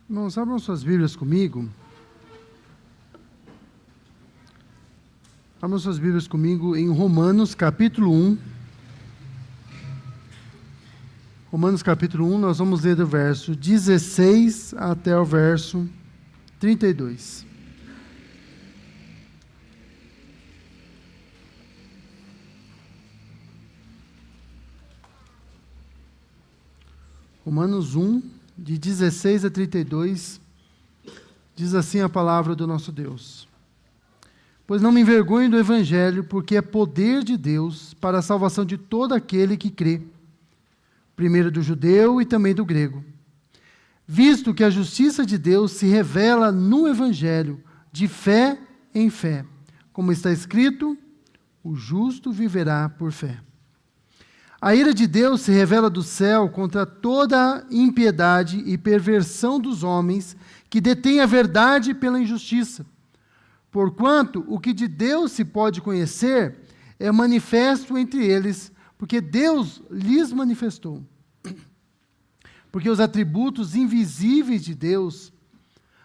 Irmãos, abram suas Bíblias comigo. Abram suas Bíblias comigo em Romanos, capítulo 1. Romanos, capítulo 1, nós vamos ler do verso 16 até o verso 32. Romanos 1, de 16 a 32, diz assim a palavra do nosso Deus. Pois não me envergonho do Evangelho, porque é poder de Deus para a salvação de todo aquele que crê, primeiro do judeu e também do grego. Visto que a justiça de Deus se revela no Evangelho, de fé em fé, como está escrito, o justo viverá por fé. A ira de Deus se revela do céu contra toda a impiedade e perversão dos homens que detêm a verdade pela injustiça. Porquanto o que de Deus se pode conhecer é manifesto entre eles, porque Deus lhes manifestou. Porque os atributos invisíveis de Deus,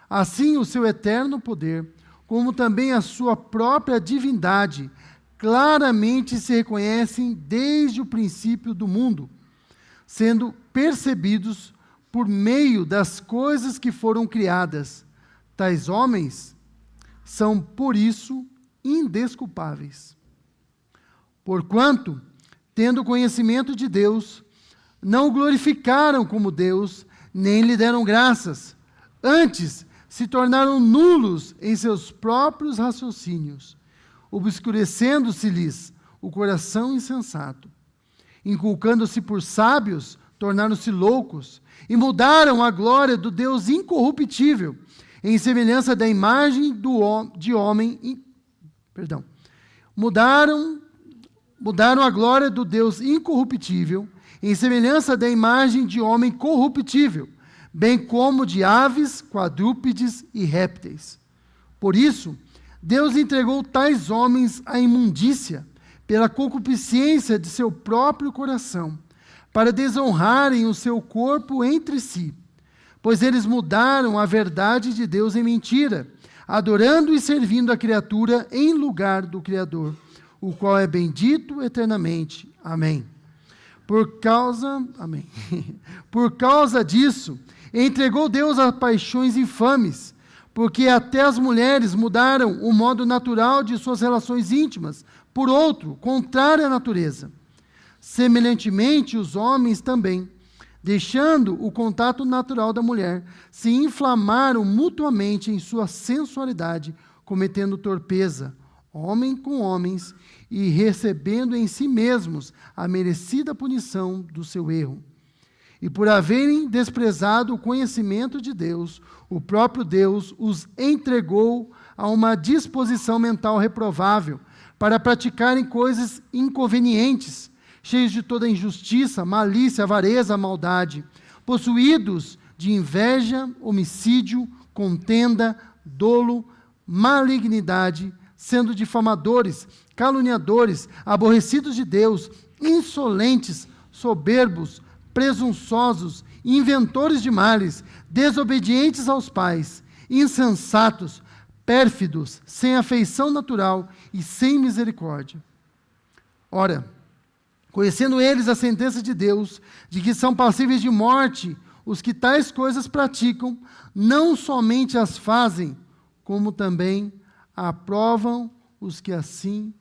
assim o seu eterno poder, como também a sua própria divindade, claramente se reconhecem desde o princípio do mundo, sendo percebidos por meio das coisas que foram criadas. Tais homens são, por isso, indesculpáveis. Porquanto, tendo conhecimento de Deus, não o glorificaram como Deus, nem lhe deram graças. Antes, se tornaram nulos em seus próprios raciocínios, obscurecendo-se-lhes o coração insensato. Inculcando-se por sábios, tornaram-se loucos, e mudaram a glória do Deus incorruptível, em semelhança da imagem de homem. Mudaram a glória do Deus incorruptível, em semelhança da imagem de homem corruptível, bem como de aves, quadrúpedes e répteis. Por isso, Deus entregou tais homens à imundícia, pela concupiscência de seu próprio coração, para desonrarem o seu corpo entre si, pois eles mudaram a verdade de Deus em mentira, adorando e servindo a criatura em lugar do Criador, o qual é bendito eternamente. Amém. Por causa disso, entregou Deus a paixões infames, porque até as mulheres mudaram o modo natural de suas relações íntimas por outro, contrário à natureza. Semelhantemente, os homens também, deixando o contato natural da mulher, se inflamaram mutuamente em sua sensualidade, cometendo torpeza, homem com homens, e recebendo em si mesmos a merecida punição do seu erro. E por haverem desprezado o conhecimento de Deus, o próprio Deus os entregou a uma disposição mental reprovável, para praticarem coisas inconvenientes, cheios de toda injustiça, malícia, avareza, maldade, possuídos de inveja, homicídio, contenda, dolo, malignidade, sendo difamadores, caluniadores, aborrecidos de Deus, insolentes, soberbos, presunçosos, inventores de males, desobedientes aos pais, insensatos, pérfidos, sem afeição natural e sem misericórdia. Ora, conhecendo eles a sentença de Deus, de que são passíveis de morte os que tais coisas praticam, não somente as fazem, como também aprovam os que assim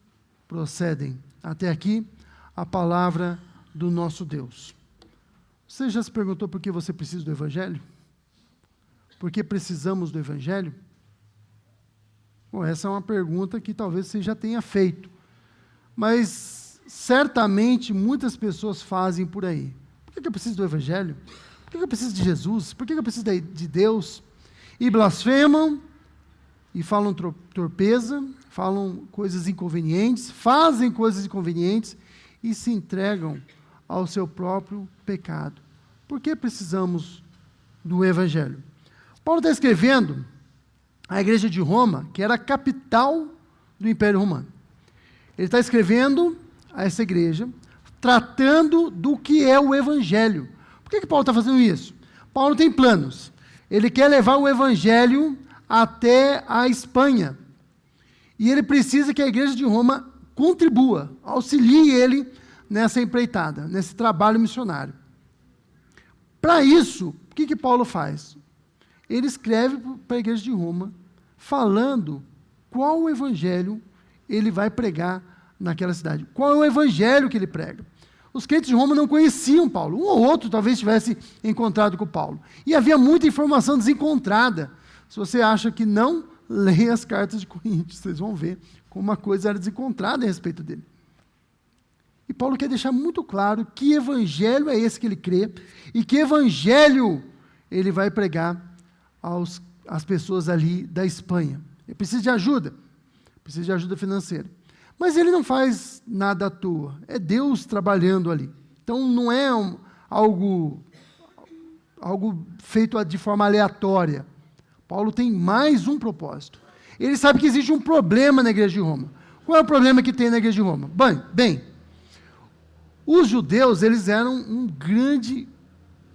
procedem. Até aqui, a palavra do nosso Deus. Você já se perguntou por que você precisa do Evangelho? Por que precisamos do Evangelho? Bom, essa é uma pergunta que talvez você já tenha feito. Mas, certamente, muitas pessoas fazem por aí. Por que eu preciso do Evangelho? Por que eu preciso de Jesus? Por que eu preciso de Deus? E blasfemam, e falam torpeza, falam coisas inconvenientes, fazem coisas inconvenientes, e se entregam ao seu próprio pecado. Por que precisamos do Evangelho? Paulo está escrevendo à igreja de Roma, que era a capital do Império Romano. Ele está escrevendo a essa igreja, tratando do que é o Evangelho. Por que Paulo está fazendo isso? Paulo tem planos. Ele quer levar o evangelho até a Espanha. E ele precisa que a igreja de Roma contribua, auxilie ele nessa empreitada, nesse trabalho missionário. Para isso, o que Paulo faz? Ele escreve para a igreja de Roma, falando qual o evangelho ele vai pregar naquela cidade. Qual é o evangelho que ele prega? Os crentes de Roma não conheciam Paulo. Um ou outro talvez tivesse encontrado com Paulo. E havia muita informação desencontrada. Se você acha que não, leia as cartas de Coríntios. Vocês vão ver como uma coisa era desencontrada a respeito dele. E Paulo quer deixar muito claro que evangelho é esse que ele crê e que evangelho ele vai pregar às pessoas ali da Espanha. Ele precisa de ajuda financeira. Mas ele não faz nada à toa, é Deus trabalhando ali. Então não é algo feito de forma aleatória. Paulo tem mais um propósito. Ele sabe que existe um problema na igreja de Roma. Qual é o problema que tem na igreja de Roma? Bem, os judeus, eles eram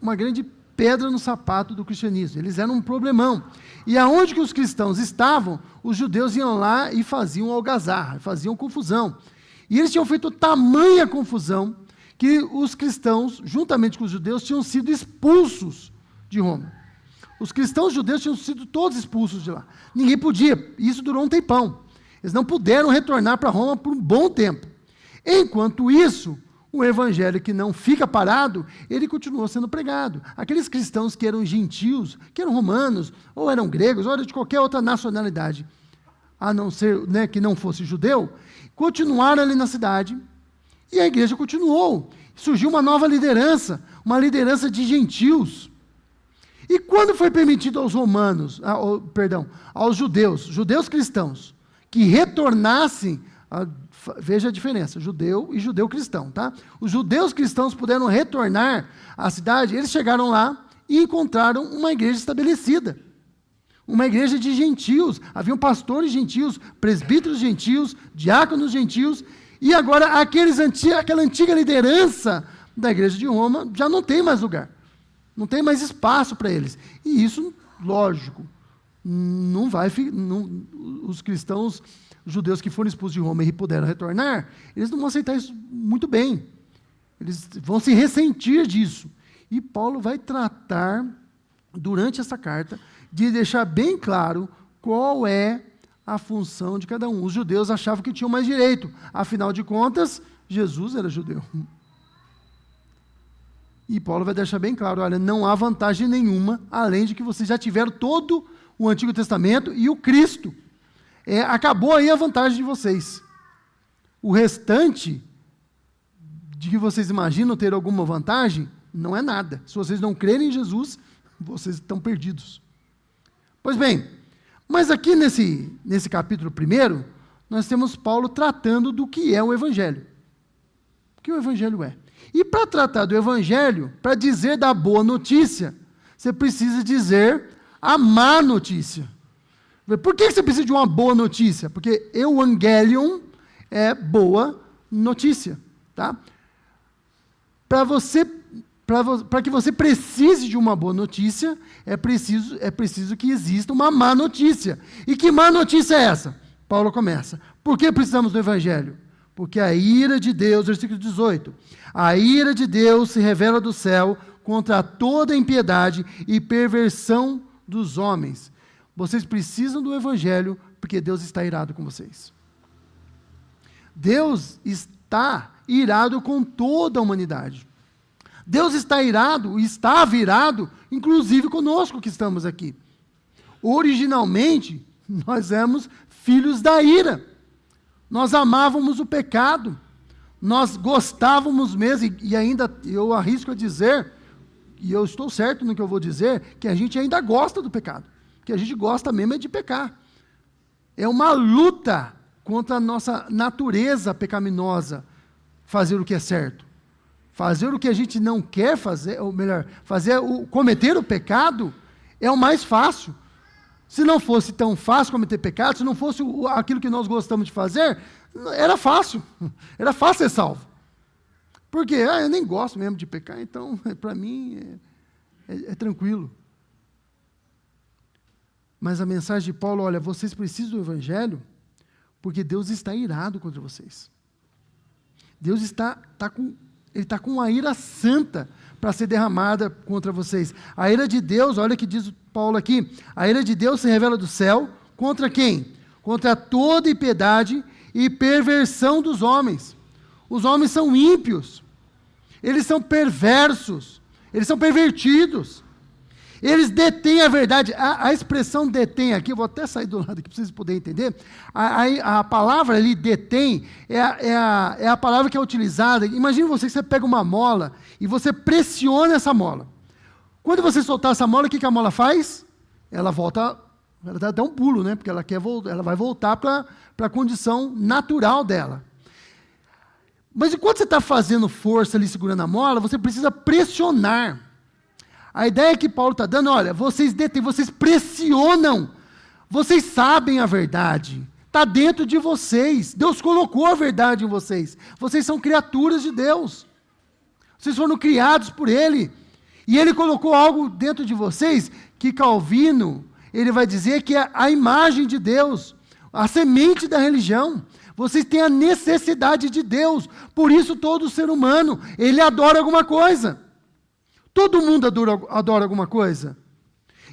uma grande pedra no sapato do cristianismo. Eles eram um problemão. E aonde que os cristãos estavam, os judeus iam lá e faziam algazarra, faziam confusão. E eles tinham feito tamanha confusão que os cristãos, juntamente com os judeus, tinham sido expulsos de Roma. Os cristãos judeus tinham sido todos expulsos de lá. Ninguém podia. Isso durou um tempão. Eles não puderam retornar para Roma por um bom tempo. Enquanto isso, o evangelho que não fica parado, ele continuou sendo pregado. Aqueles cristãos que eram gentios, que eram romanos, ou eram gregos, ou eram de qualquer outra nacionalidade, a não ser que não fosse judeu, continuaram ali na cidade, e a igreja continuou. Surgiu uma nova liderança, uma liderança de gentios. E quando foi permitido aos aos judeus cristãos, que retornassem, veja a diferença, judeu e judeu cristão, tá? Os judeus cristãos puderam retornar à cidade, eles chegaram lá e encontraram uma igreja estabelecida. Uma igreja de gentios, haviam pastores gentios, presbíteros gentios, diáconos gentios, e agora aquela antiga liderança da igreja de Roma já não tem mais lugar, não tem mais espaço para eles. E isso, lógico, os cristãos judeus que foram expulsos de Roma e puderam retornar, eles não vão aceitar isso muito bem. Eles vão se ressentir disso. E Paulo vai tratar, durante essa carta, de deixar bem claro qual é a função de cada um. Os judeus achavam que tinham mais direito. Afinal de contas, Jesus era judeu. E Paulo vai deixar bem claro, olha, não há vantagem nenhuma, além de que vocês já tiveram todo o Antigo Testamento e o Cristo. Acabou aí a vantagem de vocês. O restante, de que vocês imaginam ter alguma vantagem, não é nada. Se vocês não crerem em Jesus, vocês estão perdidos. Pois bem, mas aqui nesse capítulo 1, nós temos Paulo tratando do que é o Evangelho. O que o Evangelho é. E para tratar do Evangelho, para dizer da boa notícia, você precisa dizer a má notícia. Por que você precisa de uma boa notícia? Porque Evangelion é boa notícia. Tá? Para que você precise de uma boa notícia, é preciso que exista uma má notícia. E que má notícia é essa? Paulo começa. Por que precisamos do Evangelho? Porque a ira de Deus, versículo 18, a ira de Deus se revela do céu contra toda impiedade e perversão dos homens. Vocês precisam do Evangelho porque Deus está irado com vocês. Deus está irado com toda a humanidade. Deus está irado, estava irado, inclusive conosco que estamos aqui. Originalmente, nós éramos filhos da ira. Nós amávamos o pecado. Nós gostávamos mesmo, e ainda eu arrisco a dizer, e eu estou certo no que eu vou dizer, que a gente ainda gosta do pecado. Que a gente gosta mesmo é de pecar. É uma luta contra a nossa natureza pecaminosa, fazer o que é certo. Fazer o que a gente não quer fazer, ou melhor, cometer o pecado, é o mais fácil. Se não fosse tão fácil cometer pecado, se não fosse aquilo que nós gostamos de fazer, era fácil ser salvo. Porque eu nem gosto mesmo de pecar, então para mim é tranquilo. Mas a mensagem de Paulo, olha, vocês precisam do evangelho porque Deus está irado contra vocês. Deus está com uma ira santa para ser derramada contra vocês. A ira de Deus, olha o que diz Paulo aqui, a ira de Deus se revela do céu contra quem? Contra toda impiedade e perversão dos homens. Os homens são ímpios, eles são perversos, eles são pervertidos. Eles detêm a verdade. A expressão detém aqui, eu vou até sair do lado aqui para vocês poderem entender. A palavra ali, detém, é a palavra que é utilizada. Imagine você pega uma mola e você pressiona essa mola. Quando você soltar essa mola, o que a mola faz? Ela volta, ela dá até um pulo, né? Porque ela vai voltar para a condição natural dela. Mas enquanto você está fazendo força ali, segurando a mola, você precisa pressionar. A ideia que Paulo está dando, olha, vocês detêm, vocês pressionam, vocês sabem a verdade, está dentro de vocês, Deus colocou a verdade em vocês, vocês são criaturas de Deus, vocês foram criados por Ele, e Ele colocou algo dentro de vocês, que Calvino, ele vai dizer que é a imagem de Deus, a semente da religião. Vocês têm a necessidade de Deus, por isso todo ser humano, ele adora alguma coisa. Todo mundo adora alguma coisa.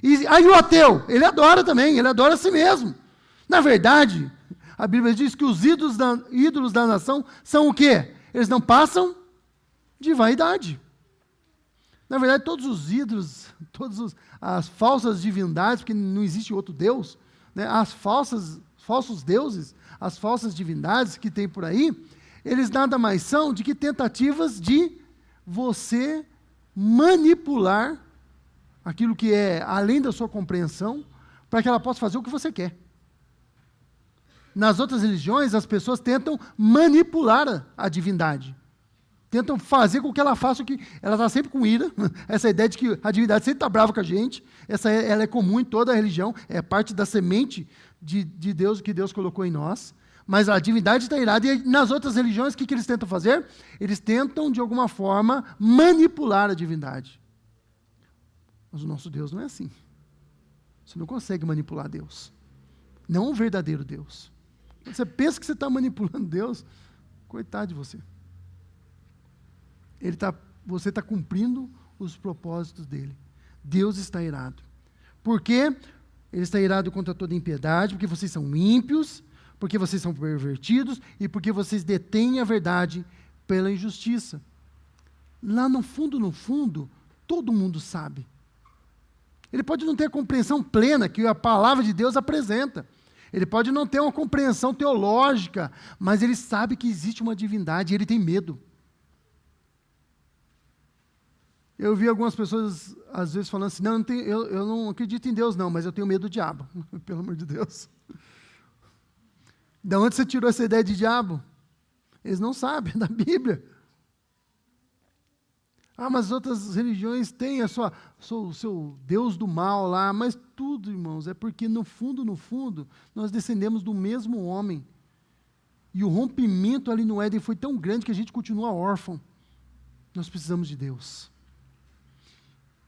E aí o ateu, ele adora também, ele adora a si mesmo. Na verdade, a Bíblia diz que os ídolos da nação são o quê? Eles não passam de vaidade. Na verdade, todos os ídolos, as falsas divindades, porque não existe outro Deus, né? Falsos deuses, as falsas divindades que tem por aí, eles nada mais são de que tentativas de você manipular aquilo que é além da sua compreensão, para que ela possa fazer o que você quer. Nas outras religiões, as pessoas tentam manipular a divindade. Tentam fazer com que ela faça o que... Ela está sempre com ira. Essa ideia de que a divindade sempre está brava com a gente. Ela é comum em toda a religião. É parte da semente de Deus que Deus colocou em nós. Mas a divindade está irada. E nas outras religiões, o que eles tentam fazer? Eles tentam, de alguma forma, manipular a divindade. Mas o nosso Deus não é assim. Você não consegue manipular Deus. Não o verdadeiro Deus. Quando você pensa que você está manipulando Deus, coitado de você. Você está cumprindo os propósitos dele. Deus está irado. Por quê? Ele está irado contra toda impiedade, porque vocês são ímpios, porque vocês são pervertidos e porque vocês detêm a verdade pela injustiça. Lá no fundo, todo mundo sabe. Ele pode não ter a compreensão plena que a palavra de Deus apresenta. Ele pode não ter uma compreensão teológica, mas ele sabe que existe uma divindade e ele tem medo. Eu vi algumas pessoas, às vezes, falando assim, não, eu não acredito em Deus não, mas eu tenho medo do diabo. Pelo amor de Deus. De onde você tirou essa ideia de diabo? Eles não sabem, da Bíblia. Ah, mas outras religiões têm o seu Deus do mal lá, mas tudo, irmãos, é porque no fundo, nós descendemos do mesmo homem. E o rompimento ali no Éden foi tão grande que a gente continua órfão. Nós precisamos de Deus.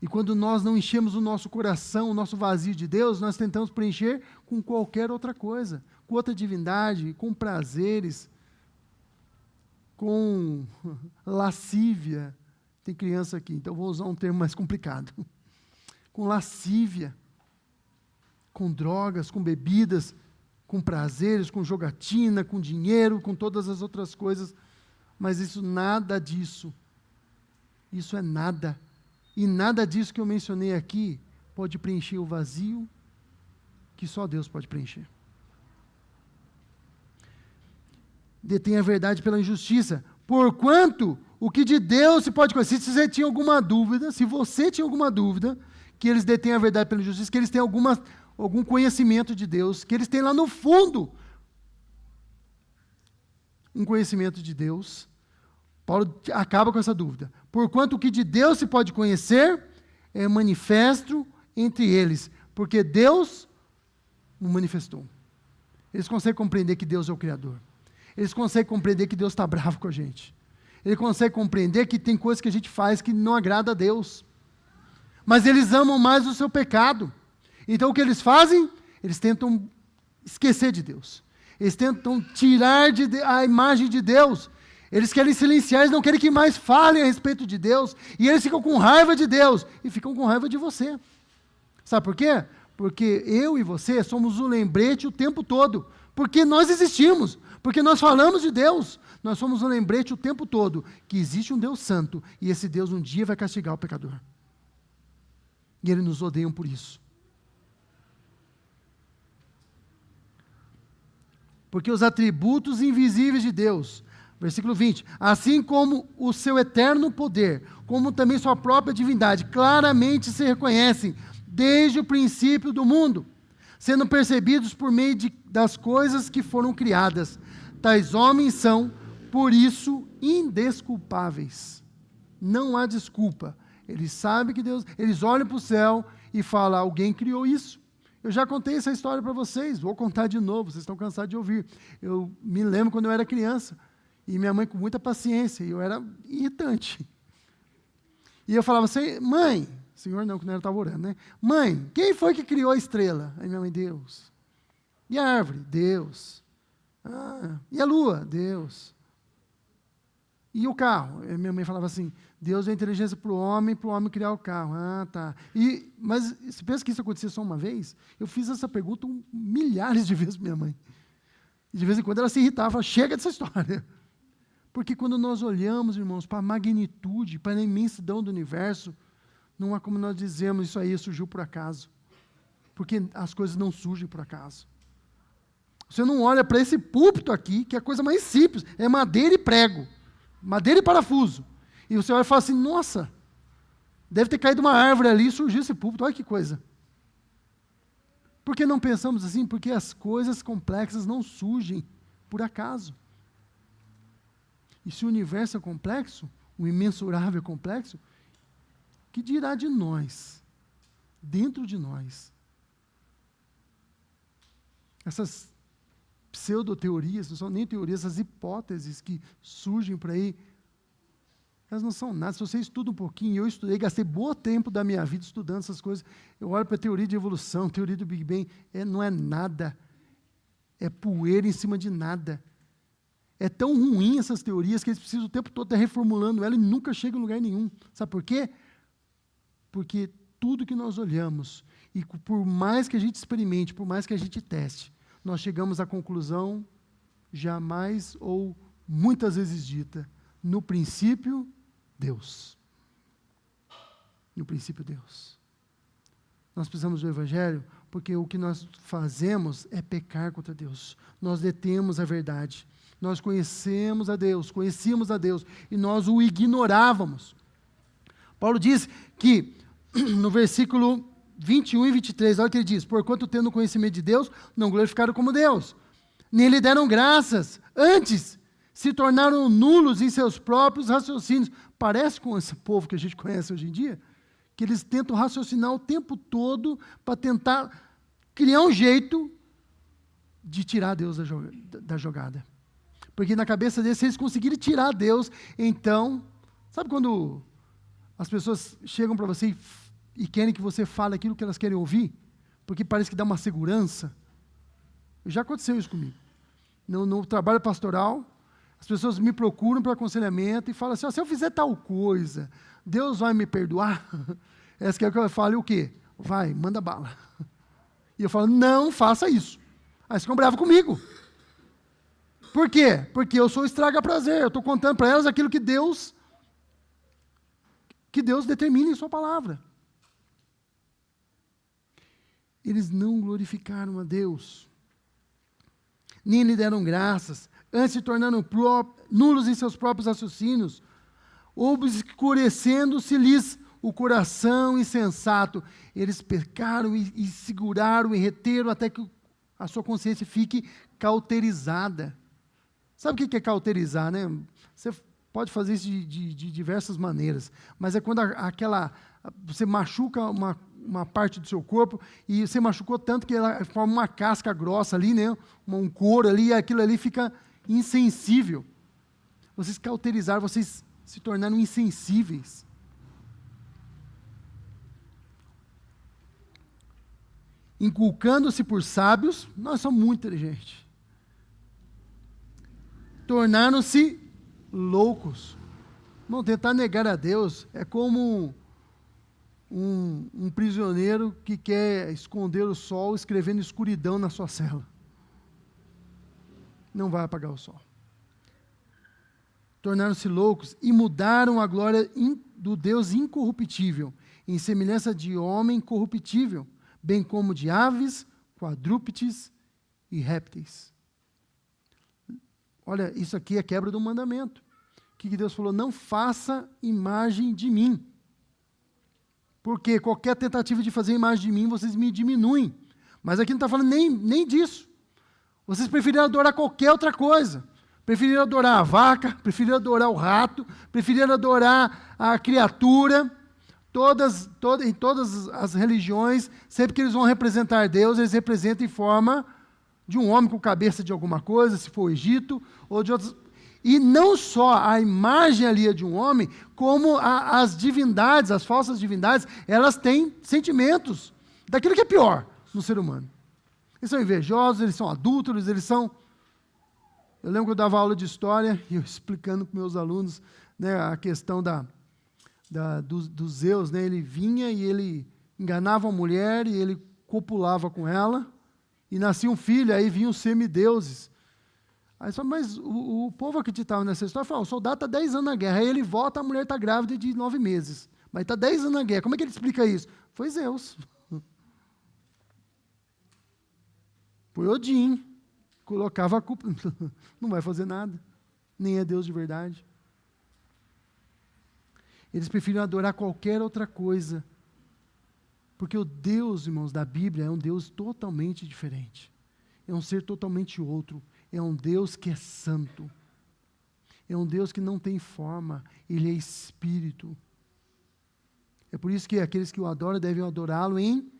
E quando nós não enchemos o nosso coração, o nosso vazio de Deus, nós tentamos preencher com qualquer outra coisa, com outra divindade, com prazeres, com lascívia. Tem criança aqui, então vou usar um termo mais complicado. Com lascívia, com drogas, com bebidas, com prazeres, com jogatina, com dinheiro, com todas as outras coisas. Mas nada disso, isso é nada. E nada disso que eu mencionei aqui pode preencher o vazio que só Deus pode preencher. Detém a verdade pela injustiça. Porquanto o que de Deus se pode conhecer, se você tinha alguma dúvida, que eles detêm a verdade pela injustiça, que eles têm algum conhecimento de Deus, que eles têm lá no fundo um conhecimento de Deus, Paulo acaba com essa dúvida. Porquanto o que de Deus se pode conhecer é manifesto entre eles, porque Deus o manifestou. Eles conseguem compreender que Deus é o Criador. Eles conseguem compreender que Deus está bravo com a gente. Eles conseguem compreender que tem coisas que a gente faz que não agrada a Deus. Mas eles amam mais o seu pecado. Então o que eles fazem? Eles tentam esquecer de Deus. Eles tentam tirar a imagem de Deus. Eles querem silenciar, eles não querem que mais falem a respeito de Deus. E eles ficam com raiva de Deus. E ficam com raiva de você. Sabe por quê? Porque eu e você somos um lembrete o tempo todo. Porque nós existimos. Porque nós falamos de Deus. Nós somos um lembrete o tempo todo que existe um Deus santo. E esse Deus um dia vai castigar o pecador. E eles nos odeiam por isso. Porque os atributos invisíveis de Deus, versículo 20, assim como o seu eterno poder, como também sua própria divindade, claramente se reconhecem desde o princípio do mundo, sendo percebidos por meio das coisas que foram criadas. Tais homens são, por isso, indesculpáveis. Não há desculpa. Eles sabem que Deus, eles olham para o céu e falam, alguém criou isso. Eu já contei essa história para vocês, vou contar de novo, vocês estão cansados de ouvir. Eu me lembro quando eu era criança, e minha mãe com muita paciência, e eu era irritante. E eu falava assim, mãe, senhor não, que não estava orando, né? Mãe, quem foi que criou a estrela? Aí minha mãe, Deus. E a árvore? Deus. E a lua? Deus. E o carro? E minha mãe falava assim, Deus deu inteligência para o homem criar o carro. Ah, tá. Mas você pensa que isso acontecia só uma vez? Eu fiz essa pergunta milhares de vezes para minha mãe. E de vez em quando ela se irritava, falava, chega dessa história. Porque quando nós olhamos, irmãos, para a magnitude, para a imensidão do universo, não há como nós dizermos isso aí surgiu por acaso. Porque as coisas não surgem por acaso. Você não olha para esse púlpito aqui, que é a coisa mais simples, é madeira e prego. Madeira e parafuso. E você olha e fala assim, nossa, deve ter caído uma árvore ali e surgiu esse púlpito, olha que coisa. Por que não pensamos assim? Porque as coisas complexas não surgem por acaso. E se o universo é complexo, o imensurável é complexo, que dirá de nós, dentro de nós? Essas pseudo-teorias, não são nem teorias, essas hipóteses que surgem por aí, elas não são nada. Se você estuda um pouquinho, eu estudei, gastei bom tempo da minha vida estudando essas coisas, eu olho para a teoria de evolução, teoria do Big Bang, não é nada, é poeira em cima de nada. É tão ruim essas teorias que eles precisam o tempo todo estar reformulando ela e nunca chegam em lugar nenhum. Sabe por quê? Porque tudo que nós olhamos, e por mais que a gente experimente, por mais que a gente teste, nós chegamos à conclusão, jamais ou muitas vezes dita, no princípio, Deus. No princípio, Deus. Nós precisamos do Evangelho, porque o que nós fazemos é pecar contra Deus. Nós detemos a verdade. Nós conhecíamos a Deus, e nós o ignorávamos. Paulo diz que, no versículo 21 e 23, olha o que ele diz, porquanto tendo conhecimento de Deus, não glorificaram como Deus, nem lhe deram graças, antes se tornaram nulos em seus próprios raciocínios. Parece com esse povo que a gente conhece hoje em dia, que eles tentam raciocinar o tempo todo para tentar criar um jeito de tirar Deus da jogada. Porque na cabeça deles, se eles conseguirem tirar Deus, então, sabe quando as pessoas chegam para você e querem que você fale aquilo que elas querem ouvir? Porque parece que dá uma segurança. Já aconteceu isso comigo. No trabalho pastoral, as pessoas me procuram para aconselhamento e falam assim, se eu fizer tal coisa, Deus vai me perdoar? Essa quer que eu fale o quê? Vai, manda bala. E eu falo, não faça isso. Aí eles ficam bravos comigo. Por quê? Porque eu sou estraga-prazer, eu estou contando para elas aquilo que Deus determina em sua palavra. Eles não glorificaram a Deus, nem lhe deram graças, antes se tornando nulos em seus próprios raciocínios, obscurecendo-se-lhes o coração insensato. Eles pecaram e seguraram e reteram até que a sua consciência fique cauterizada. Sabe o que é cauterizar, né? Você pode fazer isso de diversas maneiras, mas é quando você machuca uma parte do seu corpo e você machucou tanto que ela forma uma casca grossa ali, né? Um couro ali, e aquilo ali fica insensível. Vocês cauterizaram, vocês se tornaram insensíveis. inculcando-se por sábios, nós somos muito inteligentes. Tornaram-se loucos. Não, tentar negar a Deus é como um prisioneiro que quer esconder o sol escrevendo escuridão na sua cela. Não vai apagar o sol. Tornaram-se loucos e mudaram a glória do Deus incorruptível, em semelhança de homem corruptível, bem como de aves, quadrúpedes e répteis. Olha, isso aqui é quebra do mandamento. O que Deus falou? Não faça imagem de mim. Porque qualquer tentativa de fazer imagem de mim, vocês me diminuem. Mas aqui não está falando nem disso. Vocês preferiram adorar qualquer outra coisa. Preferiram adorar a vaca, preferiram adorar o rato, preferiram adorar a criatura. Em todas as religiões, sempre que eles vão representar Deus, eles representam em forma de um homem com cabeça de alguma coisa, se for o Egito, ou de outros. E não só a imagem ali é de um homem, como as divindades, as falsas divindades, elas têm sentimentos daquilo que é pior no ser humano. Eles são invejosos, eles são adúlteros, eles são... Eu lembro que eu dava aula de história, e eu explicando para meus alunos, né, a questão dos Zeus, né, ele vinha e ele enganava a mulher, e ele copulava com ela, e nascia um filho, aí vinham os semideuses. Aí só, mas o povo acreditava nessa história, falou, o soldado está 10 anos na guerra, aí ele volta, a mulher está grávida de 9 meses, mas está 10 anos na guerra, como é que ele explica isso? Foi Zeus. Foi Odin, colocava a culpa, não vai fazer nada, nem é Deus de verdade. Eles preferiram adorar qualquer outra coisa, porque o Deus, irmãos, da Bíblia é um Deus totalmente diferente, é um ser totalmente outro, é um Deus que é santo, é um Deus que não tem forma, Ele é Espírito. É por isso que aqueles que o adoram devem adorá-lo em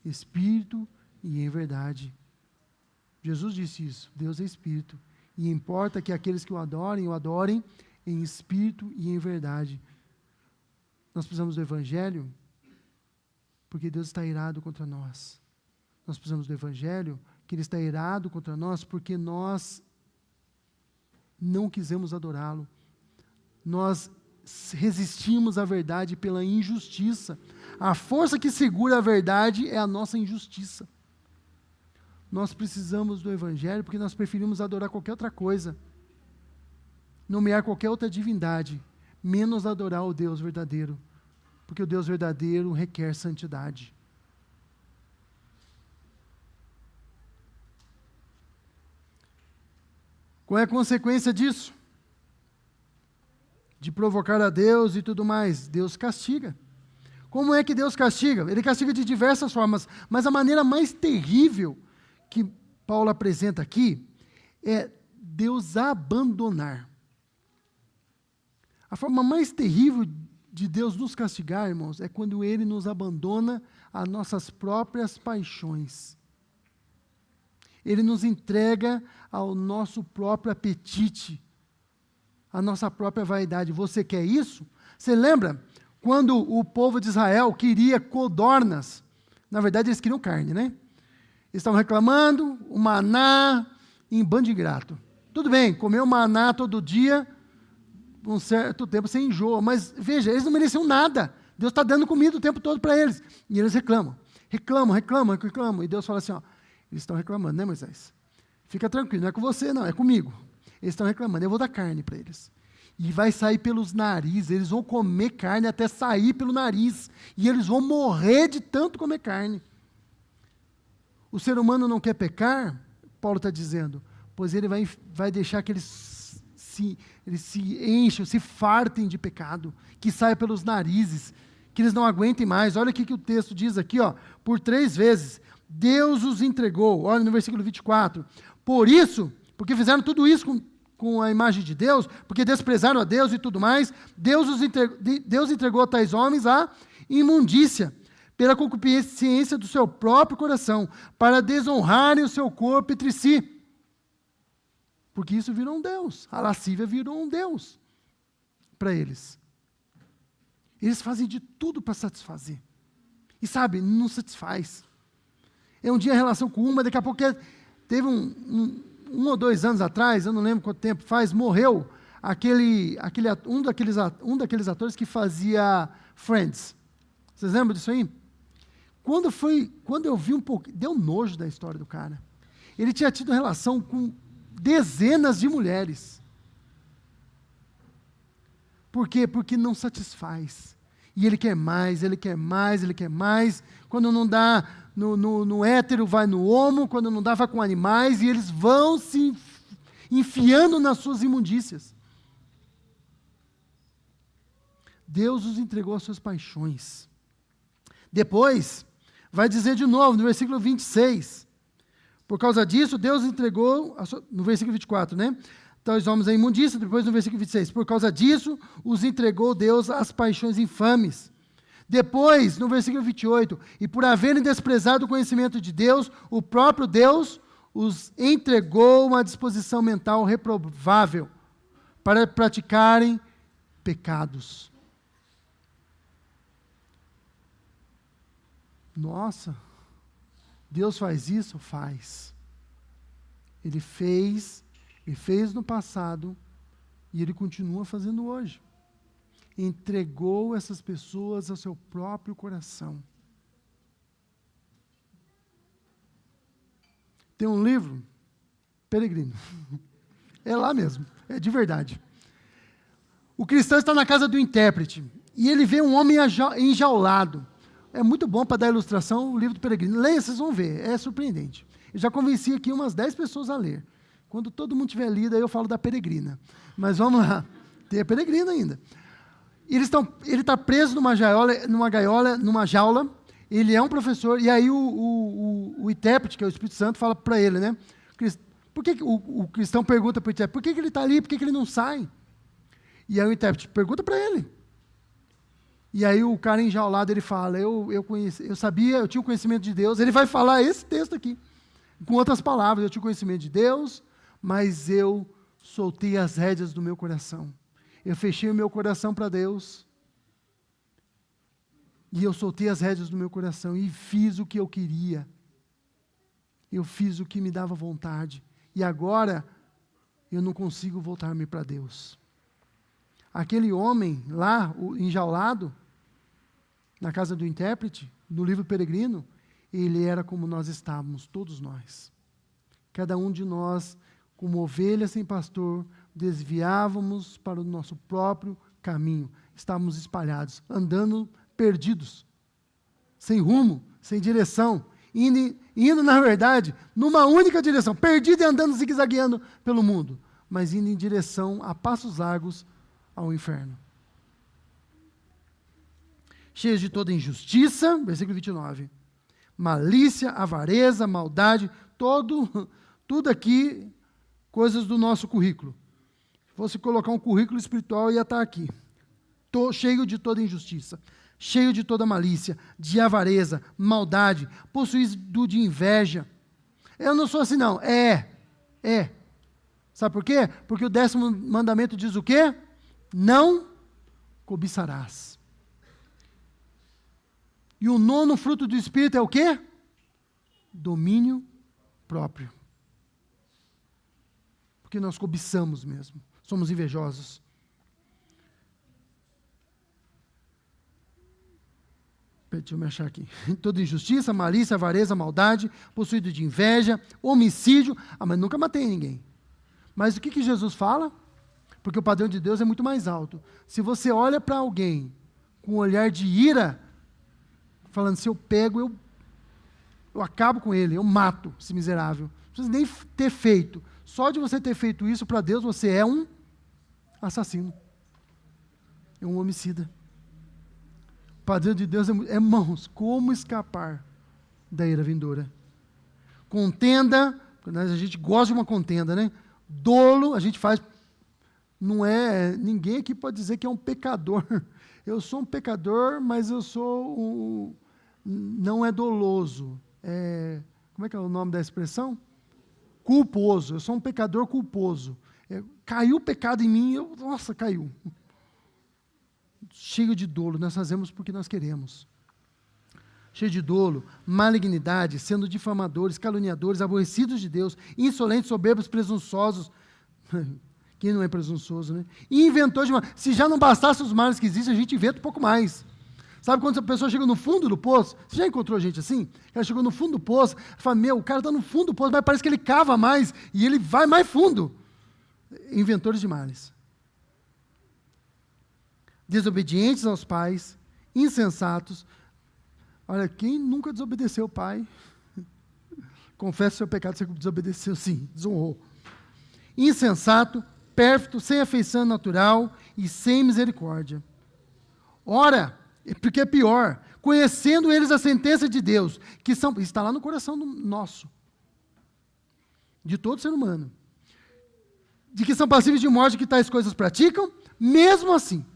Espírito e em verdade. Jesus disse isso, Deus é Espírito, e importa que aqueles que o adorem em Espírito e em verdade. Nós precisamos do Evangelho, porque Deus está irado contra nós. Nós precisamos do Evangelho, que Ele está irado contra nós, porque nós não quisemos adorá-lo. Nós resistimos à verdade pela injustiça. A força que segura a verdade é a nossa injustiça. Nós precisamos do Evangelho, porque nós preferimos adorar qualquer outra coisa, nomear qualquer outra divindade, menos adorar o Deus verdadeiro, porque o Deus verdadeiro requer santidade. Qual é a consequência disso? De provocar a Deus e tudo mais? Deus castiga. Como é que Deus castiga? Ele castiga de diversas formas, mas a maneira mais terrível que Paulo apresenta aqui é Deus abandonar. A forma mais terrível de Deus nos castigar, irmãos, é quando Ele nos abandona às nossas próprias paixões. Ele nos entrega ao nosso próprio apetite, à nossa própria vaidade. Você quer isso? Você lembra quando o povo de Israel queria codornas? Na verdade, eles queriam carne, né? Eles estavam reclamando, o maná em bando de ingrato. Tudo bem, comer o maná todo dia, um certo tempo você enjoa, mas veja, eles não mereciam nada. Deus está dando comida o tempo todo para eles. E eles reclamam. E Deus fala assim, ó, eles estão reclamando, né, Moisés? Fica tranquilo, não é com você não, é comigo. Eles estão reclamando, eu vou dar carne para eles. E vai sair pelos narizes, eles vão comer carne até sair pelo nariz. E eles vão morrer de tanto comer carne. O ser humano não quer pecar, Paulo está dizendo, pois ele vai deixar que eles se enchem, se fartem de pecado, que saia pelos narizes, que eles não aguentem mais. Olha o que o texto diz aqui, ó, por 3 vezes, Deus os entregou, olha no versículo 24, por isso, porque fizeram tudo isso com a imagem de Deus, porque desprezaram a Deus e tudo mais, Deus entregou a tais homens à imundícia, pela concupiscência do seu próprio coração, para desonrarem o seu corpo entre si. Porque isso virou um Deus. A lascívia virou um Deus para eles. Eles fazem de tudo para satisfazer. E sabe, não satisfaz. É um dia em relação com uma, daqui a pouco teve um ou 2 anos atrás, eu não lembro quanto tempo faz, morreu um daqueles atores que fazia Friends. Vocês lembram disso aí? Quando eu vi um pouco, deu nojo da história do cara. Ele tinha tido relação com dezenas de mulheres. Por quê? Porque não satisfaz. E ele quer mais, ele quer mais, ele quer mais. Quando não dá no hétero, vai no homo. Quando não dá, vai com animais. E eles vão se enfiando nas suas imundícias. Deus os entregou às suas paixões. Depois, vai dizer de novo, no versículo 26. Por causa disso, Deus entregou, no versículo 24, né? Tais homens à imundícia, depois no versículo 26. Por causa disso, os entregou Deus às paixões infames. Depois, no versículo 28, e por haverem desprezado o conhecimento de Deus, o próprio Deus os entregou uma disposição mental reprovável para praticarem pecados. Nossa, Deus faz isso? Faz. Ele fez no passado e Ele continua fazendo hoje. Entregou essas pessoas ao seu próprio coração. Tem um livro, Peregrino. É lá mesmo, é de verdade. O cristão está na casa do intérprete e ele vê um homem enjaulado. É muito bom para dar ilustração o livro do Peregrino. Leia, vocês vão ver, é surpreendente. Eu já convenci aqui umas 10 pessoas a ler. Quando todo mundo tiver lido, aí eu falo da Peregrina. Mas vamos lá, tem a Peregrina ainda. Ele está preso numa jaula, ele é um professor, e aí o intérprete, que é o Espírito Santo, fala para ele, né? Por que o cristão pergunta para o intérprete, por que ele está ali, por que ele não sai? E aí o intérprete pergunta para ele. E aí o cara enjaulado, ele fala, eu sabia, eu tinha o conhecimento de Deus. Ele vai falar esse texto aqui, com outras palavras, eu tinha o conhecimento de Deus, mas eu soltei as rédeas do meu coração. Eu fechei o meu coração para Deus, e eu soltei as rédeas do meu coração, e fiz o que eu queria. Eu fiz o que me dava vontade, e agora eu não consigo voltar-me para Deus. Aquele homem lá, enjaulado, na casa do intérprete, no livro Peregrino, ele era como nós estávamos, todos nós. Cada um de nós, como ovelhas sem pastor, desviávamos para o nosso próprio caminho. Estávamos espalhados, andando perdidos, sem rumo, sem direção, indo, na verdade, numa única direção, perdido e andando zigue-zagueando pelo mundo, mas indo em direção a passos largos ao inferno. Cheios de toda injustiça, versículo 29, malícia, avareza, maldade, tudo aqui, coisas do nosso currículo. Se fosse colocar um currículo espiritual, ia estar aqui. Cheio de toda injustiça, cheio de toda malícia, de avareza, maldade, possuído de inveja. Eu não sou assim não, é. Sabe por quê? Porque o 10º mandamento diz o quê? Não cobiçarás. E o 9º fruto do Espírito é o quê? Domínio próprio. Porque nós cobiçamos mesmo. Somos invejosos. Deixa eu me achar aqui. Toda injustiça, malícia, avareza, maldade, possuído de inveja, homicídio. Mas nunca matei ninguém. Mas o que Jesus fala? Porque o padrão de Deus é muito mais alto. Se você olha para alguém com um olhar de ira, falando, se eu pego, eu acabo com ele, eu mato esse miserável. Não precisa nem ter feito. Só de você ter feito isso, para Deus, você é um assassino. É um homicida. O padrão de Deus irmãos, como escapar da ira vindoura? Contenda, a gente gosta de uma contenda, né? Dolo, a gente faz. Ninguém aqui pode dizer que é um pecador. Eu sou um pecador, mas eu sou não é doloso. Como é que é o nome da expressão? Culposo. Eu sou um pecador culposo. Caiu o pecado em mim, nossa, caiu. Cheio de dolo, nós fazemos porque nós queremos. cheios de dolo, malignidade, sendo difamadores, caluniadores, aborrecidos de Deus, insolentes, soberbos, presunçosos. Quem não é presunçoso, né? Inventores de mal. Se já não bastasse os males que existem, a gente inventa um pouco mais. Sabe quando a pessoa chega no fundo do poço? Você já encontrou gente assim? Ela chegou no fundo do poço, fala, o cara está no fundo do poço, mas parece que ele cava mais, e ele vai mais fundo. Inventores de males. Desobedientes aos pais, insensatos. Olha, quem nunca desobedeceu o pai? Confessa o seu pecado, você desobedeceu, sim, desonrou. Insensato, pérfido, sem afeição natural e sem misericórdia. Ora, porque é pior, conhecendo eles a sentença de Deus, que está lá no coração nosso, de todo ser humano, de que são passíveis de morte que tais coisas praticam, mesmo assim,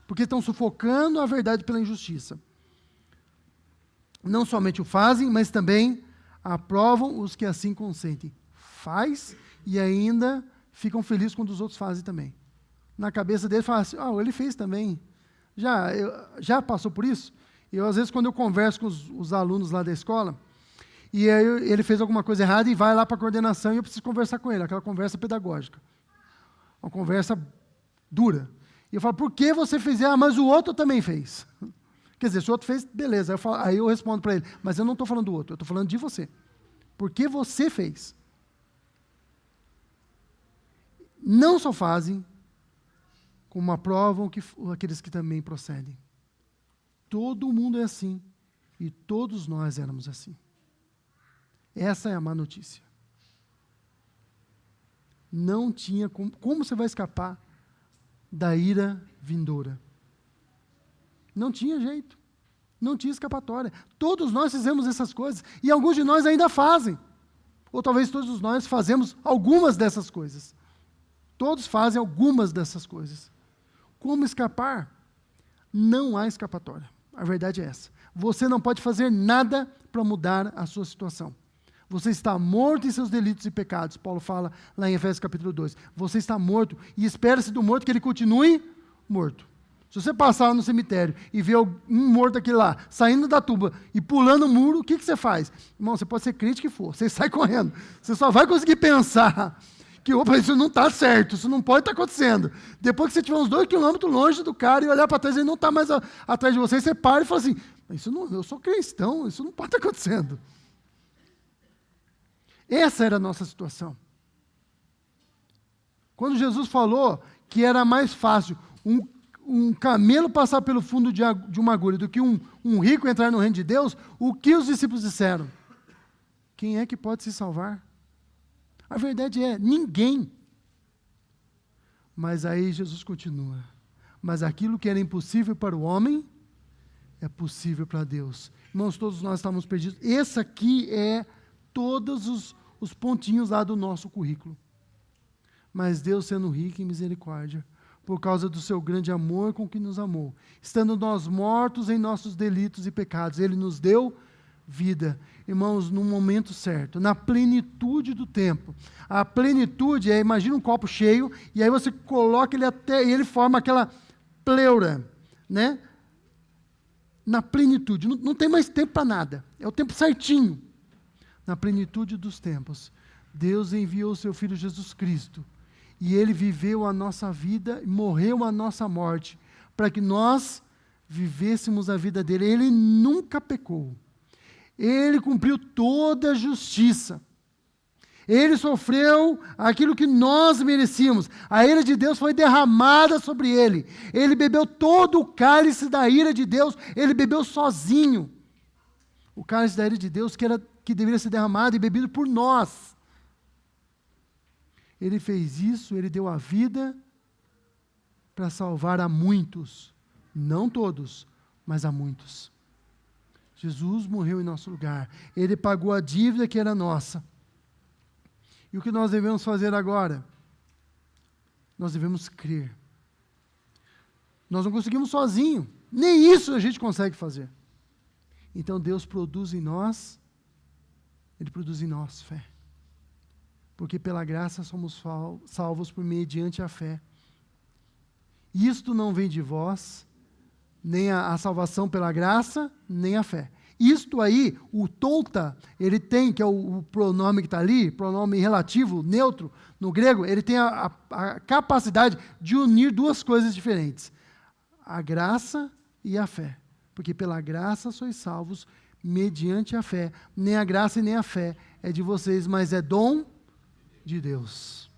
porque estão sufocando a verdade pela injustiça. Não somente o fazem, mas também aprovam os que assim consentem. Faz e ainda ficam felizes quando os outros fazem também. Na cabeça dele, fala assim, ele fez também. Já passou por isso? Eu, às vezes, quando eu converso com os alunos lá da escola, e aí ele fez alguma coisa errada e vai lá para a coordenação e eu preciso conversar com ele, aquela conversa pedagógica. Uma conversa dura. E eu falo, por que você fez? Mas o outro também fez. Quer dizer, se o outro fez, beleza. Aí eu respondo para ele, mas eu não estou falando do outro, eu estou falando de você. Por que você fez? Não só fazem, como aprovam aqueles que também procedem. Todo mundo é assim. E todos nós éramos assim. Essa é a má notícia. Não tinha como você vai escapar da ira vindoura. Não tinha jeito. Não tinha escapatória. Todos nós fizemos essas coisas. E alguns de nós ainda fazem. Ou talvez todos nós fazemos algumas dessas coisas. Todos fazem algumas dessas coisas. Como escapar? Não há escapatória. A verdade é essa. Você não pode fazer nada para mudar a sua situação. Você está morto em seus delitos e pecados. Paulo fala lá em Efésios capítulo 2. Você está morto e espera-se do morto que ele continue morto. Se você passar no cemitério e ver um morto aquele lá, saindo da tumba e pulando o muro, o que você faz? Irmão, você pode ser crente que for, você sai correndo. Você só vai conseguir pensar que, isso não está certo, isso não pode estar acontecendo. Depois que você estiver uns 2 quilômetros longe do cara e olhar para trás, ele não está mais atrás de você, você para e fala assim, eu sou cristão, isso não pode estar acontecendo. Essa era a nossa situação. Quando Jesus falou que era mais fácil um camelo passar pelo fundo de uma agulha do que um rico entrar no reino de Deus, o que os discípulos disseram? Quem é que pode se salvar? A verdade é, ninguém. Mas aí Jesus continua. Mas aquilo que era impossível para o homem, é possível para Deus. Irmãos, todos nós estamos perdidos. Esse aqui é todos os pontinhos lá do nosso currículo. Mas Deus, sendo rico em misericórdia, por causa do seu grande amor com que nos amou, estando nós mortos em nossos delitos e pecados, Ele nos deu vida. Irmãos, no momento certo, na plenitude do tempo. A plenitude é, imagina um copo cheio, e aí você coloca ele e ele forma aquela pleura, né? Na plenitude, não tem mais tempo para nada, é o tempo certinho. Na plenitude dos tempos, Deus enviou o seu Filho Jesus Cristo, e Ele viveu a nossa vida, morreu a nossa morte, para que nós vivêssemos a vida dele. Ele nunca pecou. Ele cumpriu toda a justiça. Ele sofreu aquilo que nós merecíamos. A ira de Deus foi derramada sobre ele. Ele bebeu todo o cálice da ira de Deus. Ele bebeu sozinho. O cálice da ira de Deus que deveria ser derramado e bebido por nós. Ele fez isso, ele deu a vida para salvar a muitos. Não todos, mas a muitos. Jesus morreu em nosso lugar. Ele pagou a dívida que era nossa. E o que nós devemos fazer agora? Nós devemos crer. Nós não conseguimos sozinho. Nem isso a gente consegue fazer. Então Deus produz em nós, Ele produz em nós fé. Porque pela graça somos salvos por mediante a fé. Isto não vem de vós, nem a salvação pela graça, nem a fé. Isto aí, o touta, ele tem, que é o pronome que está ali, pronome relativo, neutro, no grego, ele tem a capacidade de unir duas coisas diferentes. A graça e a fé. Porque pela graça sois salvos mediante a fé. Nem a graça e nem a fé é de vocês, mas é dom de Deus.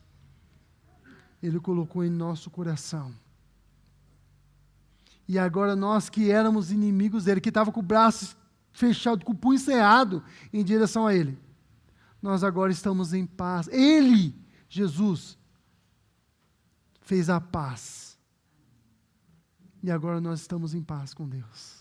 Ele colocou em nosso coração. E agora nós que éramos inimigos dele, que estavam com o braço fechado, com o punho cerrado em direção a ele, nós agora estamos em paz. Ele, Jesus, fez a paz. E agora nós estamos em paz com Deus.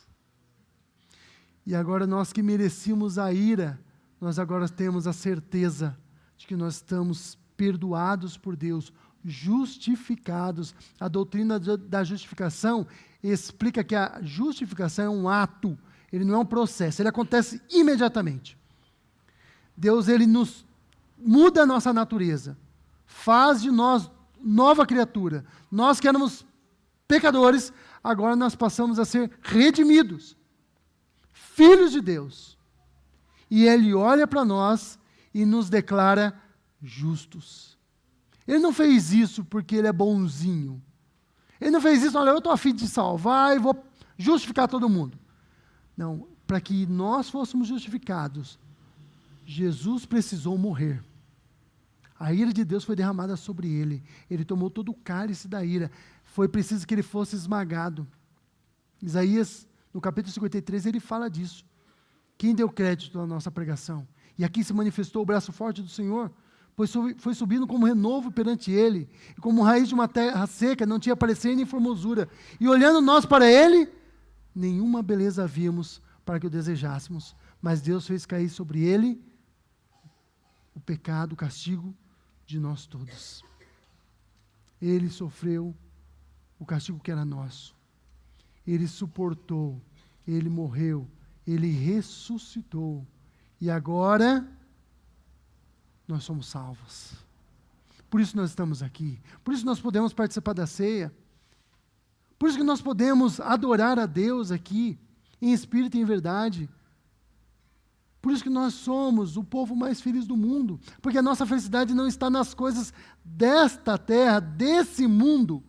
E agora nós que merecíamos a ira, nós agora temos a certeza de que nós estamos perdoados por Deus, justificados. A doutrina da justificação explica que a justificação é um ato, ele não é um processo, ele acontece imediatamente. Deus, ele nos muda a nossa natureza, faz de nós nova criatura. Nós que éramos pecadores, agora nós passamos a ser redimidos, filhos de Deus. E ele olha para nós e nos declara justos. Ele não fez isso porque ele é bonzinho. Ele não fez isso, olha, eu estou a fim de salvar e vou justificar todo mundo. Não, para que nós fôssemos justificados, Jesus precisou morrer. A ira de Deus foi derramada sobre ele. Ele tomou todo o cálice da ira. Foi preciso que ele fosse esmagado. Isaías, no capítulo 53, ele fala disso. Quem deu crédito à nossa pregação? E aqui se manifestou o braço forte do Senhor, pois foi subindo como renovo perante ele, e como raiz de uma terra seca, não tinha parecer nem formosura. E olhando nós para ele, nenhuma beleza víamos para que o desejássemos, mas Deus fez cair sobre ele o pecado, o castigo de nós todos. Ele sofreu o castigo que era nosso. Ele suportou, ele morreu, ele ressuscitou. E agora nós somos salvos. Por isso nós estamos aqui. Por isso nós podemos participar da ceia. Por isso que nós podemos adorar a Deus aqui, em espírito e em verdade. Por isso que nós somos o povo mais feliz do mundo. Porque a nossa felicidade não está nas coisas desta terra, desse mundo.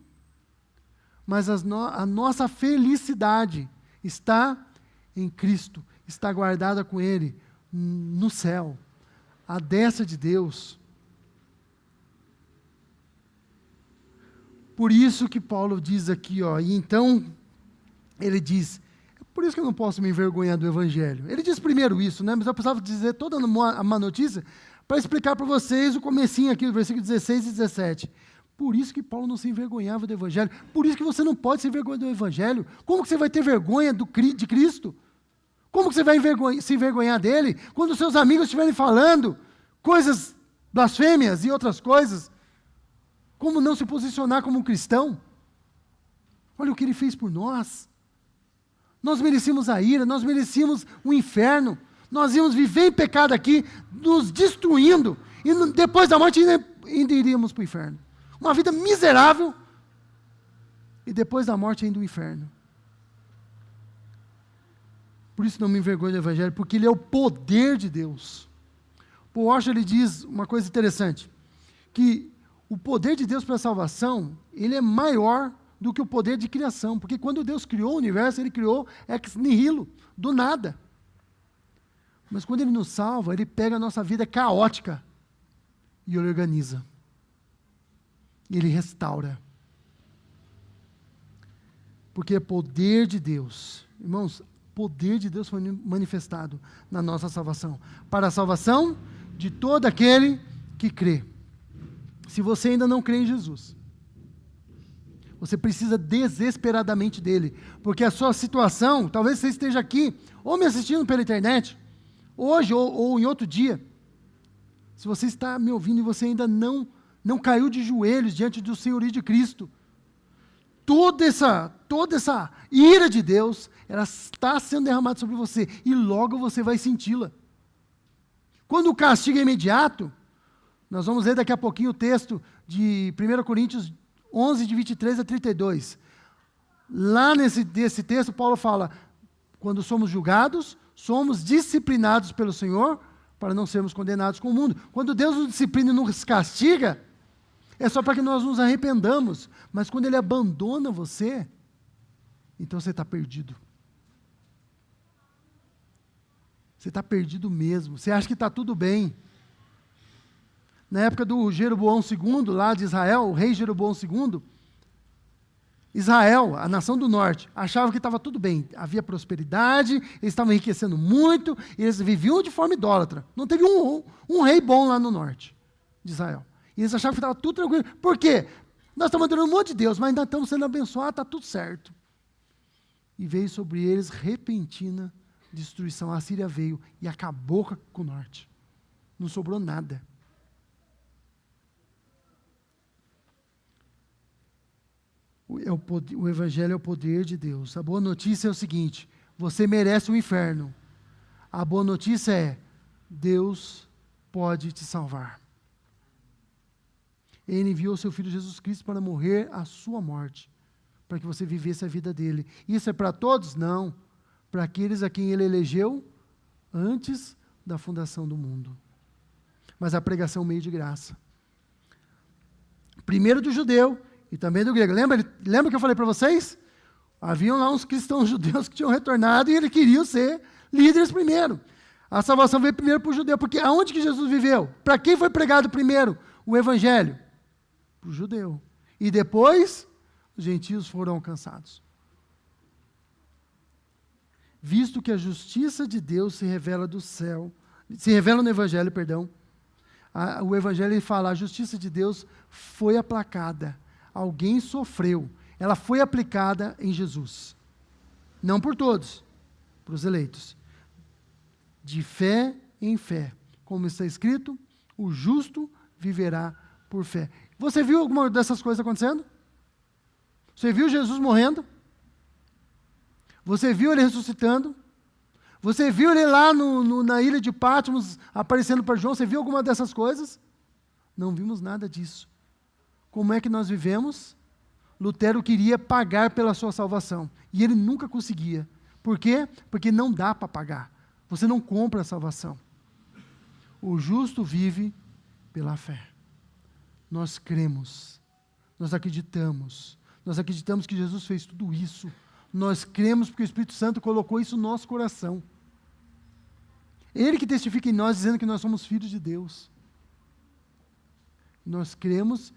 Mas a nossa felicidade está em Cristo. Está guardada com Ele no céu. À destra de Deus. Por isso que Paulo diz aqui, ó, e então ele diz, é por isso que eu não posso me envergonhar do Evangelho. Ele diz primeiro isso, né? Mas eu precisava dizer toda a má notícia para explicar para vocês o comecinho aqui, do versículo 16 e 17. Por isso que Paulo não se envergonhava do Evangelho. Por isso que você não pode se envergonhar do Evangelho. Como que você vai ter vergonha de Cristo? Como que você vai se envergonhar dele quando os seus amigos estiverem falando coisas blasfêmias e outras coisas? Como não se posicionar como um cristão? Olha o que ele fez por nós. Nós merecíamos a ira, nós merecíamos o inferno. Nós íamos viver em pecado aqui, nos destruindo. E depois da morte ainda iríamos para o inferno. Uma vida miserável. E depois da morte ainda o inferno. Por isso não me envergonho do Evangelho, porque ele é o poder de Deus. Paul Washer, ele diz uma coisa interessante, que o poder de Deus para a salvação, ele é maior do que o poder de criação, porque quando Deus criou o universo, ele criou ex nihilo, do nada. Mas quando ele nos salva, ele pega a nossa vida caótica e ele organiza. Ele restaura. Porque é poder de Deus. Irmãos, o poder de Deus foi manifestado na nossa salvação. Para a salvação de todo aquele que crê. Se você ainda não crê em Jesus, você precisa desesperadamente dele, porque a sua situação, talvez você esteja aqui, ou me assistindo pela internet, hoje ou em outro dia, se você está me ouvindo e você ainda não caiu de joelhos diante do senhorio de Cristo, toda essa ira de Deus, ela está sendo derramada sobre você, e logo você vai senti-la. Quando o castigo é imediato, nós vamos ler daqui a pouquinho o texto de 1 Coríntios 11, de 23 a 32. Lá nesse texto, Paulo fala, quando somos julgados, somos disciplinados pelo Senhor para não sermos condenados com o mundo. Quando Deus nos disciplina e nos castiga, é só para que nós nos arrependamos. Mas quando Ele abandona você, então você está perdido. Você está perdido mesmo. Você acha que está tudo bem. Na época do Jeroboão II, lá de Israel, o rei Jeroboão II, Israel, a nação do norte, achava que estava tudo bem. Havia prosperidade, eles estavam enriquecendo muito, eles viviam de forma idólatra. Não teve um rei bom lá no norte de Israel. E eles achavam que estava tudo tranquilo. Por quê? Nós estamos adorando um monte de Deus, mas ainda estamos sendo abençoados, está tudo certo. E veio sobre eles repentina destruição. A Síria veio e acabou com o norte. Não sobrou nada. O Evangelho é o poder de Deus. A boa notícia é o seguinte: você merece o inferno. A boa notícia é: Deus pode te salvar. Ele enviou seu Filho Jesus Cristo para morrer a sua morte, para que você vivesse a vida dele. Isso é para todos? Não. Para aqueles a quem ele elegeu antes da fundação do mundo. Mas a pregação é um meio de graça. Primeiro do judeu e também do grego. Lembra que eu falei para vocês? Haviam lá uns cristãos judeus que tinham retornado e eles queriam ser líderes primeiro. A salvação veio primeiro para o judeu, porque aonde que Jesus viveu? Para quem foi pregado primeiro o Evangelho? Para o judeu. E depois, os gentios foram alcançados. Visto que a justiça de Deus se revela do céu, se revela no Evangelho, perdão. O Evangelho fala, a justiça de Deus foi aplacada. Alguém sofreu. Ela foi aplicada em Jesus. Não por todos, para os eleitos. De fé em fé. Como está escrito, o justo viverá por fé. Você viu alguma dessas coisas acontecendo? Você viu Jesus morrendo? Você viu ele ressuscitando? Você viu ele lá na ilha de Patmos aparecendo para João? Você viu alguma dessas coisas? Não vimos nada disso. Como é que nós vivemos? Lutero queria pagar pela sua salvação. E ele nunca conseguia. Por quê? Porque não dá para pagar. Você não compra a salvação. O justo vive pela fé. Nós cremos. Nós acreditamos. Nós acreditamos que Jesus fez tudo isso. Nós cremos porque o Espírito Santo colocou isso no nosso coração. Ele que testifica em nós, dizendo que nós somos filhos de Deus. Nós cremos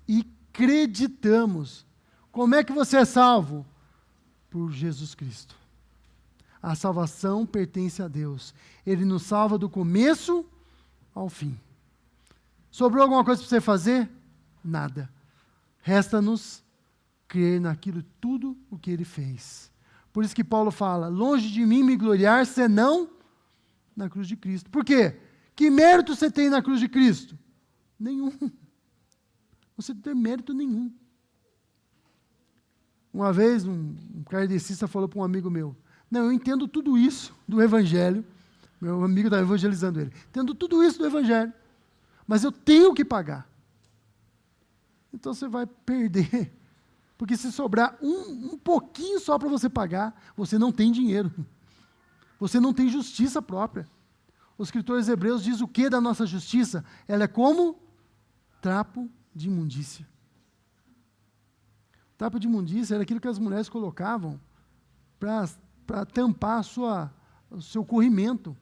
e acreditamos. Como é que você é salvo? Por Jesus Cristo. A salvação pertence a Deus. Ele nos salva do começo ao fim. Sobrou alguma coisa para você fazer? Nada. Resta-nos crer naquilo tudo o que ele fez. Por isso que Paulo fala, longe de mim me gloriar, senão na cruz de Cristo. Por quê? Que mérito você tem na cruz de Cristo? Nenhum. Você não tem mérito nenhum. Uma vez, um kardecista falou para um amigo meu, não, eu entendo tudo isso do Evangelho, meu amigo estava evangelizando ele, entendo tudo isso do Evangelho, mas eu tenho que pagar. Então você vai perder. Porque se sobrar um pouquinho só para você pagar, você não tem dinheiro. Você não tem justiça própria. Os escritores hebreus dizem o que da nossa justiça? Ela é como trapo de imundícia. Trapo de imundícia era aquilo que as mulheres colocavam para tampar o seu corrimento.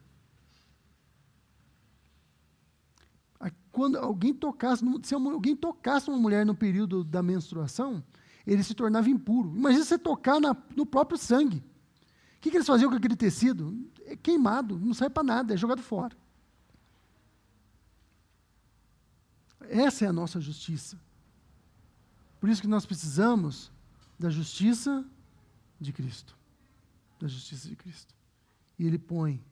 Quando alguém tocasse, se alguém tocasse uma mulher no período da menstruação, ele se tornava impuro. Imagina você tocar no próprio sangue. O que eles faziam com aquele tecido? É queimado, não sai para nada, é jogado fora. Essa é a nossa justiça. Por isso que nós precisamos da justiça de Cristo. Da justiça de Cristo. E Ele põe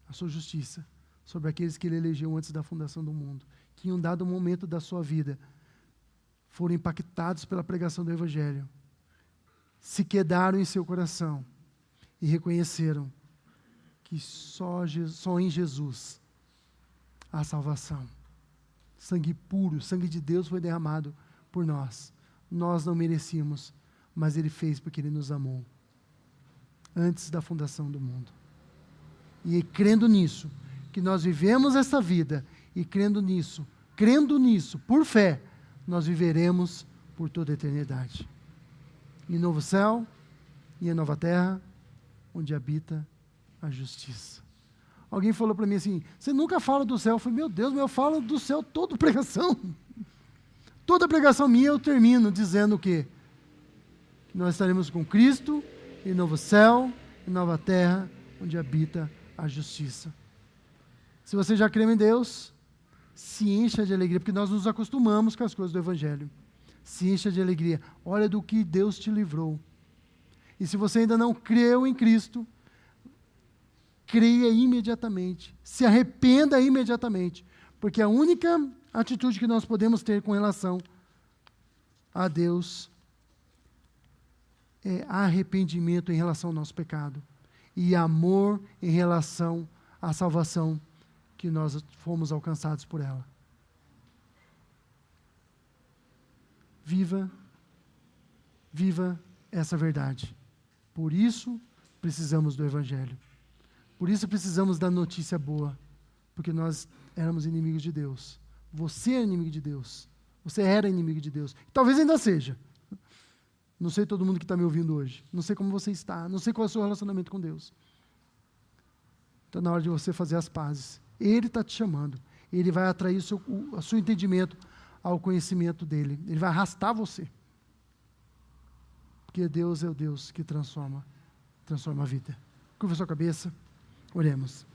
a sua justiça sobre aqueles que Ele elegeu antes da fundação do mundo, que em um dado momento da sua vida foram impactados pela pregação do Evangelho, se quedaram em seu coração e reconheceram que só em Jesus há salvação. Sangue puro, sangue de Deus foi derramado por nós. Nós não merecíamos, mas Ele fez porque Ele nos amou antes da fundação do mundo. E crendo nisso, que nós vivemos essa vida, e crendo nisso, por fé, nós viveremos por toda a eternidade. Em novo céu e em nova terra, onde habita a justiça. Alguém falou para mim assim, você nunca fala do céu. Eu falei, meu Deus, mas eu falo do céu toda pregação. Toda pregação minha eu termino dizendo o quê? Que nós estaremos com Cristo em novo céu e nova terra, onde habita a justiça. Se você já crê em Deus, se encha de alegria, porque nós nos acostumamos com as coisas do Evangelho. Se encha de alegria. Olha do que Deus te livrou. E se você ainda não creu em Cristo, creia imediatamente. Se arrependa imediatamente. Porque a única atitude que nós podemos ter com relação a Deus é arrependimento em relação ao nosso pecado. E amor em relação à salvação que nós fomos alcançados por ela. Viva essa verdade. Por isso, precisamos do Evangelho. Por isso, precisamos da notícia boa. Porque nós éramos inimigos de Deus. Você é inimigo de Deus. Você era inimigo de Deus. Talvez ainda seja. Não sei todo mundo que está me ouvindo hoje. Não sei como você está. Não sei qual é o seu relacionamento com Deus. Então, na hora de você fazer as pazes. Ele está te chamando. Ele vai atrair o seu entendimento ao conhecimento dele. Ele vai arrastar você. Porque Deus é o Deus que transforma a vida. Curva sua cabeça. Oremos.